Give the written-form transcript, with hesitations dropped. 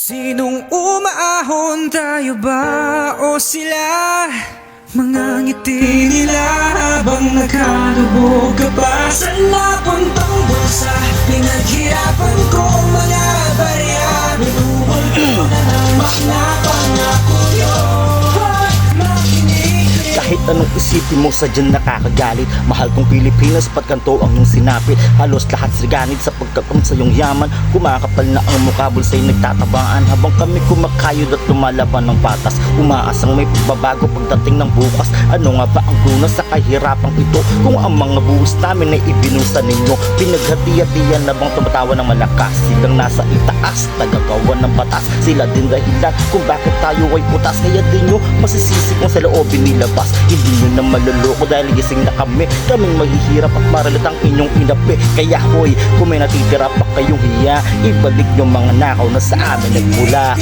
Sinong umaahon, tayo ba o sila? Mga ngiti nila habang nagkalubog ka pa sa napuntang bulsa. Pinaghirapan ko mga barya, binubol ko na ng makina. Pangako yun, makinig. Kahit anong isipin mo, sadyang nakakagalit. Mahal kong Pilipinas, pagkanto ang iyong sinapit. Halos lahat siganit sa pagkakam sa iyong yaman. Kumakapal na ang mukha, bulsa'y nagtatabaan. Habang kami kumakayod at lumalaban ng patas, umaasang may pagbabago pagdating ng bukas. Ano nga ba ang lunas sa kahirapang ito? Kung ang mga buwis namin ay ibinusa ninyo, pinaghati-hatian na bang tumatawa ng malakas? Silang nasa itaas, tagagawa ng batas. Sila din dahilan kung bakit tayo ay putas. Kaya din nyo masisisi kung sa loobin nilabas. Hindi nyo na maluloko dahil gising na kami. Kaming mahihirap at maralit ang inyong inapi. Kaya hoy, kung may natitira pa kayong hiya, ibalik yung mga nakaw na sa amin nagmula.